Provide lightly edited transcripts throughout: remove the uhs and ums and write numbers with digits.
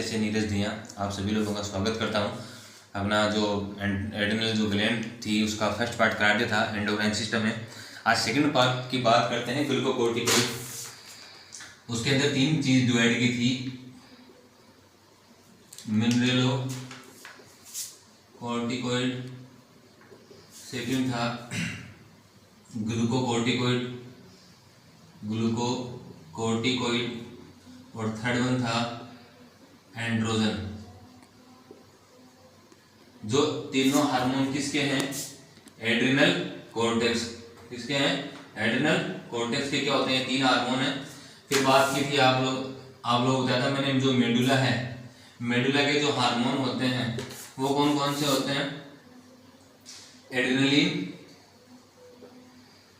से नीरज दिया आप सभी लोगों का स्वागत करता हूं। अपना जो एड्रेनल जो ग्लैंड थी उसका फर्स्ट पार्ट करा दिया था एंडोक्राइन सिस्टम में। आज सेकंड पार्ट की बात करते हैं ग्लूकोकोर्टिकोइड। उसके अंदर तीन चीज डिवाइड की थी, मिनरलोकोर्टिकोइड, सेकंड था ग्लूकोकोर्टिकोइड और थर्ड वन था एंड्रोजन। जो तीनों हार्मोन किसके हैं? Adrenal cortex. किसके हैं? एड्रिनल कॉर्टेक्स के क्या होते हैं? तीन हार्मोन हैं। फिर बात की थी आप लोग बताया था मैंने, जो मेडुला है, मेडुला के जो हार्मोन होते हैं वो कौन कौन से होते हैं?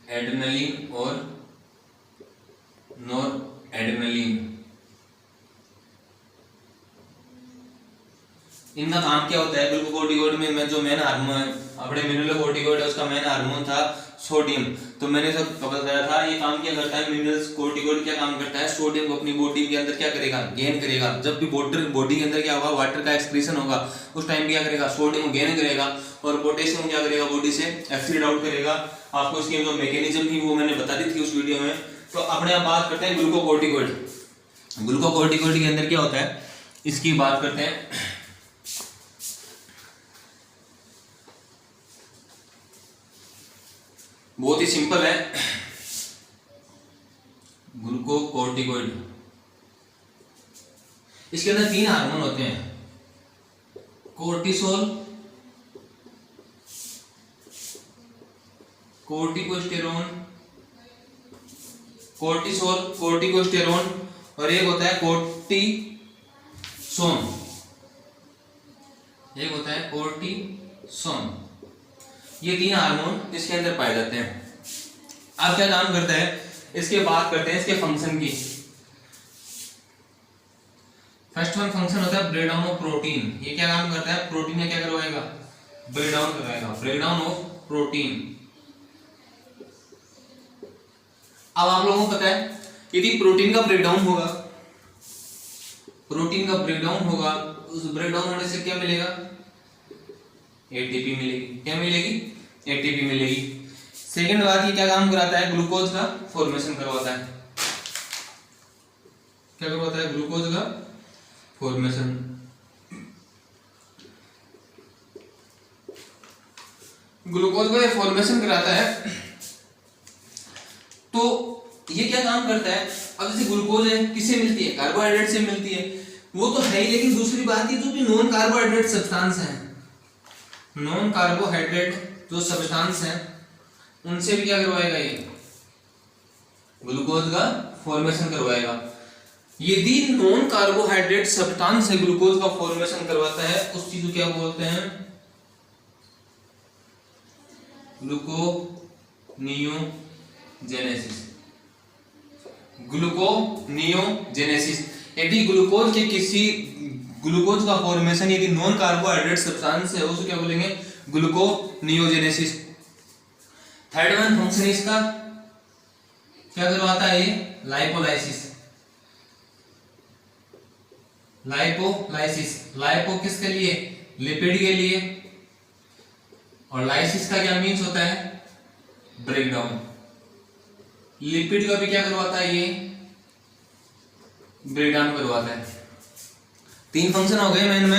एड्रेनलिन और नॉर एड्रेनलिन। इनका काम क्या होता है? ग्लूकोकोर्टिकोइड में जो मेन हार्मोन है, अपने मिनरलोकोर्टिकोइड है, उसका मेन हार्मोन था सोडियम। तो मैंने सब बताया था ये काम क्या करता है। मिनरलोकोर्टिकोइड क्या काम करता है? सोडियम को अपनी बॉडी के अंदर क्या करेगा? गेन करेगा। जब भी बॉडी के अंदर क्या होगा? वाटर का एक्सक्रीशन होगा, उस टाइम क्या करेगा? सोडियम को गेन करेगा और पोटेशियम क्या करेगा? बॉडी से एक्सक्रीट आउट करेगा। आपको इसकी जो मैकेनिज्म थी वो मैंने बता दी थी उस वीडियो में। तो अपने आप बात करते हैं ग्लूकोकोर्टिकोइड। ग्लूकोकोर्टिकोइड के अंदर क्या होता है इसकी बात करते हैं। बहुत ही सिंपल है ग्लूकोकोर्टिकोइड। इसके अंदर तीन हार्मोन होते हैं, कोर्टिसोल, कोर्टिकोस्टेरोन और एक होता है कोर्टिसोन। ये तीन हार्मोन इसके अंदर पाए जाते हैं। अब क्या काम करता है इसके बात करते हैं इसके फंक्शन की। फर्स्ट वन फंक्शन होता है ब्रेक डाउन ऑफ प्रोटीन। ये क्या काम करता है? प्रोटीन में क्या करवाएगा? ब्रेक डाउन करवाएगा, ब्रेक डाउन ऑफ प्रोटीन। अब आप लोगों को पता है यदि प्रोटीन का ब्रेकडाउन होगा, उस ब्रेकडाउन होने से क्या मिलेगा? एटीपी मिलेगी। क्या मिलेगी? एटीपी मिलेगी। सेकंड बात, ये क्या काम कराता है? ग्लूकोज का फॉर्मेशन करवाता है। क्या करवाता है? ग्लूकोज का फॉर्मेशन। ग्लूकोज का फॉर्मेशन कराता है। तो ये क्या काम करता है? अब जैसे ग्लूकोज है किससे मिलती है? कार्बोहाइड्रेट से मिलती है, वो तो है ही। लेकिन दूसरी बात ये जो भी नॉन कार्बोहाइड्रेट सब्सटेंस है, नॉन कार्बोहाइड्रेट जो सब्सटेंस है उनसे भी क्या करवाएगा? ये ग्लूकोज का फॉर्मेशन करवाएगा। यदि नॉन कार्बोहाइड्रेट सब्सटेंस है ग्लूकोज का फॉर्मेशन करवाता है, उस चीज को क्या बोलते हैं? ग्लूकोनियोजेनेसिस। यदि ग्लूकोज का फॉर्मेशन यदि नॉन कार्बोहाइड्रेट सब्सटेंस है उसको क्या बोलेंगे? ग्लूकोनियोजेनेसिस। थर्ड वन फंक्शन इसका क्या करवाता है? ये लाइपोलाइसिस। लाइपो किसके लिए? लिपिड के लिए। और लाइसिस का क्या मीन्स होता है? ब्रेकडाउन। लिपिड का भी क्या करवाता है? ये ब्रेकडाउन करवाता है। तीन फंक्शन हो गए मेन।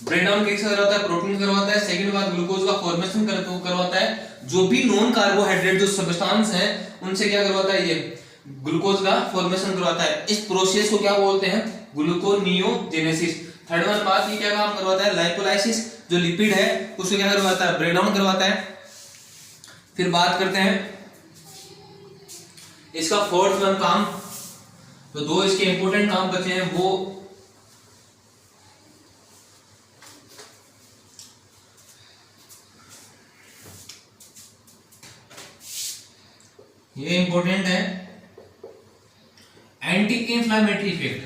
ब्रेकडाउन किससे करवाता है? प्रोटीन करवाता है। सेकंड बात, ग्लूकोज का फॉर्मेशन करवाता है। जो भी नॉन कार्बोहाइड्रेट जो सब्सटेंस है उनसे क्या करवाता है? ये ग्लूकोज का फॉर्मेशन करवाता है। इस प्रोसेस को क्या बोलते हैं? ग्लूकोनियोजेनेसिस। थर्ड वन बात, ये क्या काम करवाता है? लाइपोलाइसिस। जो लिपिड है उसको क्या करवाता है? ब्रेकडाउन करवाता है। फिर बात करते हैं इसका फोर्थ वन काम। तो दो इसके इंपॉर्टेंट काम बचे हैं, वो ये इंपॉर्टेंट है, anti inflammatory effect.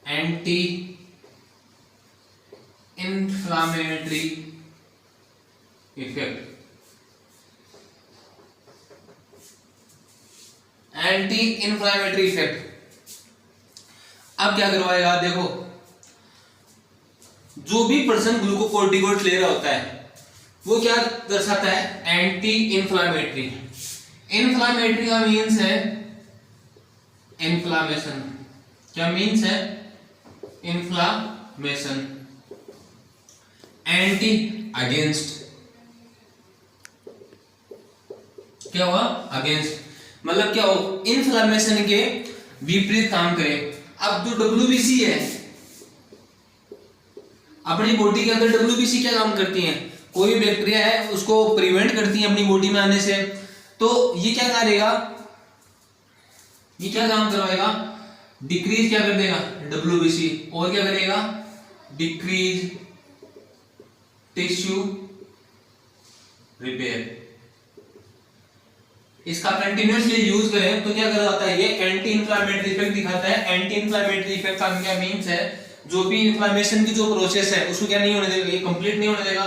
Anti inflammatory effect. Anti inflammatory effect अब क्या करवाएगा, देखो जो भी पर्सन ग्लूकोकोर्टिकोइड ले रहा होता है वो क्या दर्शाता है, एंटी इंफ्लामेटरी। इंफ्लामेटरी का मीन्स है इन्फ्लामेशन, क्या मीन्स है, इन्फ्लामेशन। एंटी अगेंस्ट, क्या हुआ, अगेंस्ट, मतलब क्या हो, इन्फ्लामेशन के विपरीत काम करे। अब जो डब्ल्यूबीसी है अपनी बॉडी के अंदर, डब्ल्यूबीसी क्या काम करती है, कोई बैक्टीरिया है उसको प्रिवेंट करती है अपनी बॉडी में आने से, तो ये क्या करेगा, ये क्या काम करवाएगा, डिक्रीज क्या कर देगा डब्ल्यूबीसी, और क्या करेगा, डिक्रीज टिश्यू रिपेयर। इसका कंटिन्यूअसली यूज करें तो क्या करवाता है, ये एंटी इंफ्लेमेटरी इफेक्ट दिखाता है। एंटी इंफ्लेमेटरी इफेक्ट का क्या मींस है, जो भी इंफ्लेमेशन की जो प्रोसेस है उसको क्या नहीं होने देगा, ये कंप्लीट नहीं होने देगा।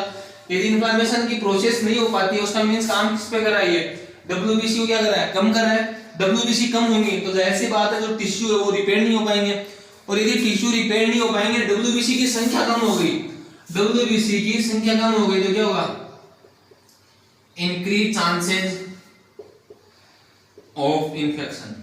यदि इंफ्लेमेशन की प्रोसेस नहीं हो पाती है उसका मींस काम किस पे कर रहा है, ये डब्ल्यूबीसी को क्या कर रहा है, कम कर रहा है। डब्ल्यूबीसी कम होंगी तो जाहिर सी बात है जो टिश्यू है वो रिपेयर नहीं हो पाएंगे, और यदि टिश्यू रिपेयर नहीं हो पाएंगे, डब्ल्यूबीसी की संख्या कम हो गई, डब्ल्यूबीसी की संख्या कम हो गई तो क्या होगा, इंक्रीज चांसेस ऑफ इन्फेक्शन।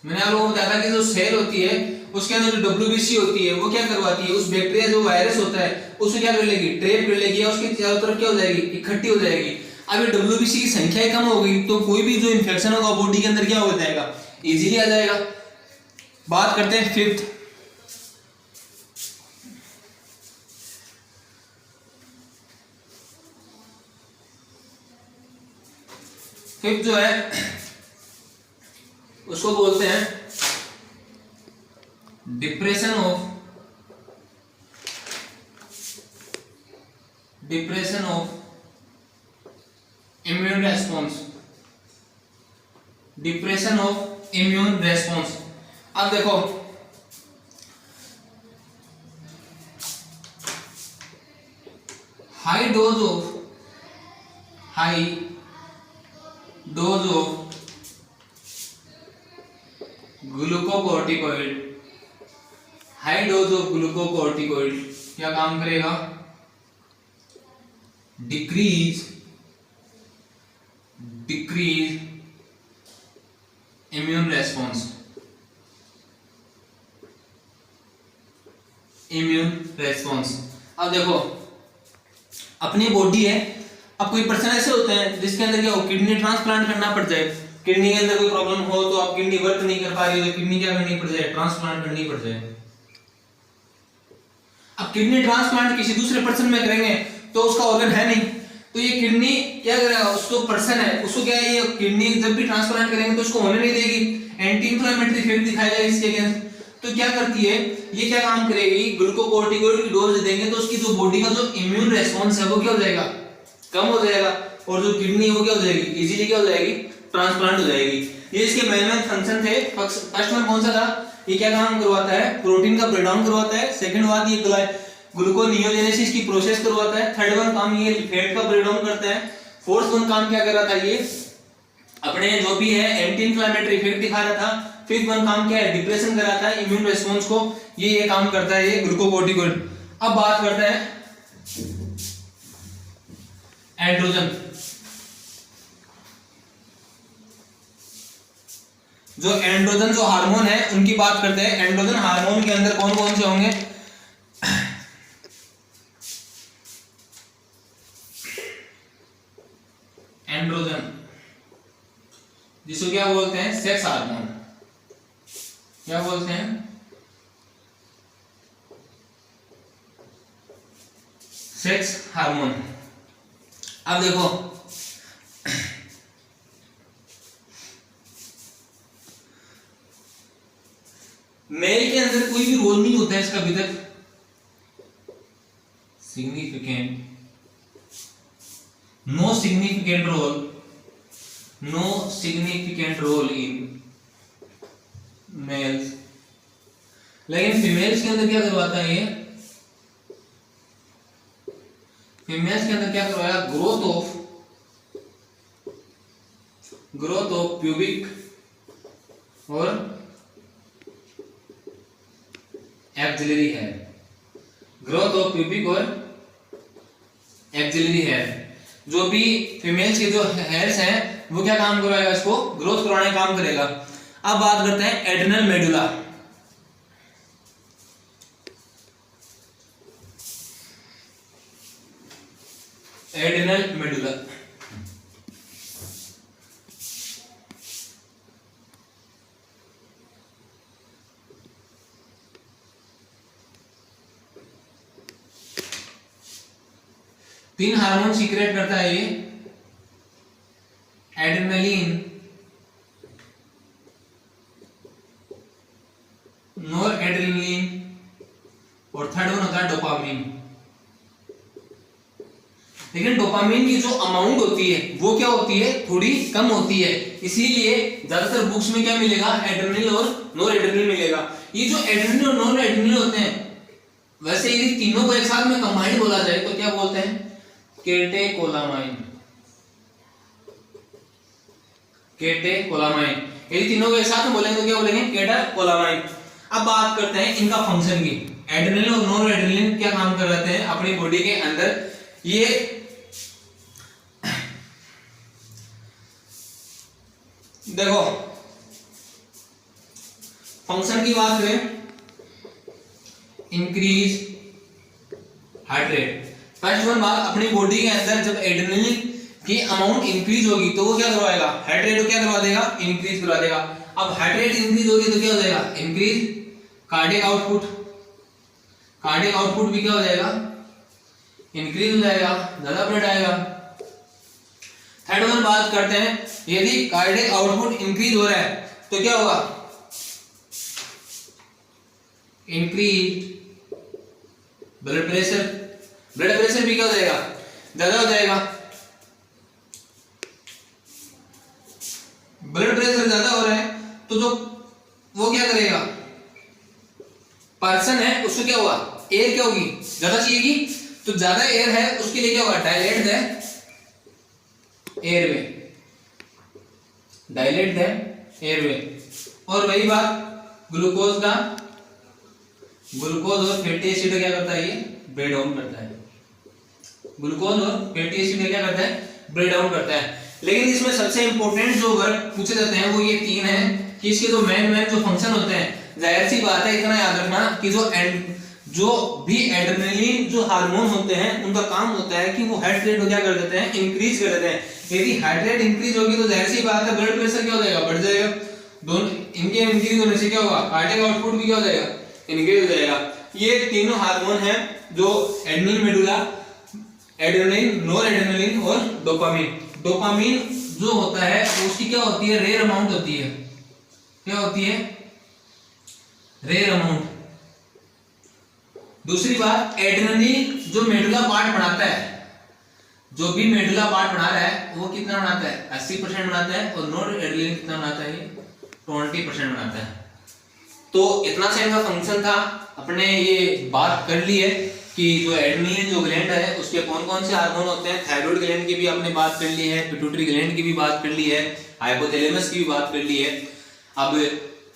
मैंने आप लोगों को बताया था कि जो सेल होती है उसके अंदर जो डब्ल्यूबीसी होती है वो क्या करवाती है, उस बैक्टीरिया जो वायरस होता है उसको क्या कर लेगी, ट्रैप कर लेगी, उसके चारों तरफ क्या हो जाएगी, इकट्ठी हो जाएगी। अब ये डब्ल्यूबीसी की संख्या कम हो गई तो कोई भी जो इन्फेक्शन होगा बॉडी के अंदर क्या हो जाएगा, इजीली आ जाएगा। बात करते हैं फिफ्थ, फिफ्थ जो है उसको बोलते हैं depression of immune response, depression of immune response. अब देखो high dose of glucocorticoid, high dose of glucocorticoid क्या काम करेगा, डिक्रीज इम्यून रेस्पॉन्स, अब देखो अपनी बॉडी है, अब कोई पर्सन ऐसे होते हैं जिसके अंदर क्या हो, किडनी ट्रांसप्लांट करना पड़ जाए, किडनी के अंदर कोई प्रॉब्लम हो तो आप किडनी वर्क नहीं कर पा रही हो तो किडनी क्या करनी पड़ जाए, ट्रांसप्लांट करनी पड़ जाए। अब किडनी ट्रांसप्लांट किसी दूसरे पर्सन में करेंगे तो उसका ऑर्गन है नहीं, तो ये किडनी क्या करेगा, उसको पर्सन है उसको क्या है, ये किडनी जब भी ट्रांसप्लांट करेंगे तो उसको होने नहीं देगी, एंटी इंफ्लेमेटरी इफेक्ट दिखाएगा इसके अगेंस्ट। तो क्या करती है, ये क्या काम करेगी, ग्लूकोकोर्टिकोइड की डोज देंगे तो उसकी जो बॉडी का जो इम्यून रेस्पॉन्स है वो क्या हो जाएगा, कम हो जाएगा, और जो किडनी है वो क्या हो जाएगी, इजीली क्या हो जाएगी, ट्रांसप्लांट हो जाएगी। ये इसके मेन फंक्शन थे। फर्स्ट वन कौन सा था, ये क्या काम करवाता है, प्रोटीन का ब्रेकडाउन करवाता है। सेकंड बात ये ग्लूकोनियोजेनेसिस की प्रोसेस करवाता है। थर्ड वन काम ये फैट का ब्रेकडाउन करता है। फोर्थ वन काम क्या कर रहा था, ये अपने जो भी है एंटी इंफ्लेमेटरी इफेक्ट दिखा रहा था। फिफ्थ वन काम क्या है, डिप्रेशन कराता है इम्यून रिस्पांस को, ये काम करता है ये ग्लूकोकोर्टिकोइड। अब बात करते हैं एंड्रोजन। जो एंड्रोजन जो हार्मोन है उनकी बात करते हैं। एंड्रोजन हार्मोन के अंदर कौन कौन से होंगे, एंड्रोजन जिसको क्या बोलते हैं, सेक्स हार्मोन। क्या बोलते हैं, सेक्स हार्मोन। अब देखो मेल के अंदर कोई भी रोल नहीं होता है इसका अभी तक significant, no significant role in males. लेकिन फीमेल्स के अंदर क्या करवाता है ये, फीमेल्स के अंदर क्या करवाया, ग्रोथ ऑफ और axillary hair, growth of pubic और एक्सिलरी हेयर। जो भी फीमेल्स के जो हेयर्स हैं वो क्या काम करवाएगा, इसको ग्रोथ करवाने का काम करेगा। अब बात करते हैं एड्रिनल मेडुला। एड्रिनल मेडुला, तीन हार्मोन सीक्रेट करता है ये, एड्रेनलिन, नोर एड्रेनलिन और थर्ड वन होता है डोपामिन। लेकिन डोपामिन की जो अमाउंट होती है वो क्या होती है, थोड़ी कम होती है, इसीलिए ज्यादातर बुक्स में क्या मिलेगा, एड्रेनलिन और नोर एड्रेनलिन मिलेगा। ये जो एड्रेनलिन और नोर एड्रेनलिन होते हैं, वैसे यदि तीनों को एक साथ में कंबाइंड बोला जाए तो क्या बोलते हैं, केटेकोलामाइन। केटेकोलामाइन, यदि तीनों को एक साथ में बोलेंगे तो क्या बोलेंगे, केटेकोलामाइन। अब बात करते हैं इनका फंक्शन की। एड्रेनलिन और नोर एड्रेनलिन क्या काम कर रहे हैं अपनी बॉडी के अंदर, ये देखो फंक्शन की बात करें, increase heart rate. First one बात, अपनी बॉडी के अंदर जब एड्रेनलिन की अमाउंट इंक्रीज होगी तो वो क्या करवाएगा, हार्ट रेट को क्या करवा देगा, इंक्रीज करवा देगा। अब हार्ट रेट इंक्रीज होगी तो क्या हो जाएगा, increase cardiac output. Cardiac output भी क्या हो जाएगा, इंक्रीज हो जाएगा, ज्यादा ब्लड आएगा। थर्ड वन बात करते हैं, यदि कार्डियक आउटपुट इंक्रीज हो रहा है तो क्या होगा, increase blood pressure. Blood pressure भी क्या हो जाएगा, ज्यादा हो जाएगा। ब्लड प्रेशर ज्यादा हो रहा है तो जो वो क्या करेगा, पर्सन है उसको क्या होगा, एयर क्या होगी, ज्यादा चाहिएगी, तो ज्यादा एयर है उसके लिए क्या होगा, dilate the airway, dilate the airway. और वही बात ग्लूकोज का, ग्लूकोज और फैटी एसिड क्या करता है, ये ब्रेक डाउन करता है। ग्लूकोज और फैटी एसिड क्या करता है, ब्रेक डाउन करता है। लेकिन इसमें सबसे इंपॉर्टेंट जो वर्क पूछे जाते हैं वो ये तीन है कि इसके जो मेन जो फंक्शन होते हैं, जाहिर सी बात है इतना याद रखना कि जो भी एड्रेनलिन जो हार्मोन होते हैं उनका काम होता है कि वो हार्ट रेट को क्या कर देते हैं, इंक्रीज कर देते हैं। यदि हार्ट रेट इंक्रीज होगी तो जाहिर सी बात है ब्लड प्रेशर क्या हो जाएगा, बढ़ जाएगा। दोनों इनके इंक्रीज होने से क्या होगा, कार्डियक आउटपुट भी क्या हो जाएगा, इंक्रीज हो जाएगा। ये तीनों हार्मोन हैं जो एड्रेनल मेडुला, एड्रेनलिन, नोर एड्रेनलिन और डोपामिन। डोपामिन जो होता है उसकी क्या होती है, रेयर अमाउंट होती है। क्या होती है, रेयर अमाउंट। दूसरी बात, एड्रेनलिन जो मेडुला पार्ट बनाता है, जो भी मेडुला पार्ट बना रहा है वो कितना बनाता है, 80% बनाता है, और नोर एड्रेनलिन कितना बनाता है, 20% बनाता है। तो इतना सा इनका फंक्शन था। अपने ये बात कर ली है कि जो एड्रेनलिन जो ग्लैंड है उसके कौन कौन से हार्मोन होते हैं। थायराइड ग्लैंड की भी आपने बात कर ली है, पिट्यूटरी ग्लैंड की भी बात कर ली है, हाइपोथैलेमस की भी बात कर ली है। अब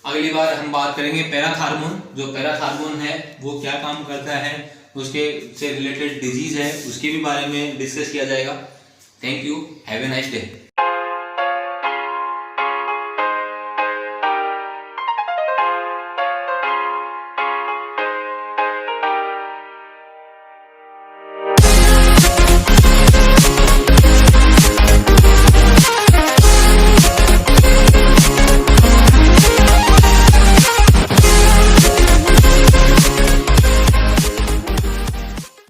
अगली बार हम बात करेंगे पैराथार्मोन। जो पैराथार्मोन है वो क्या काम करता है, उसके से रिलेटेड डिजीज है उसके भी बारे में डिस्कस किया जाएगा। Thank you, have a nice day.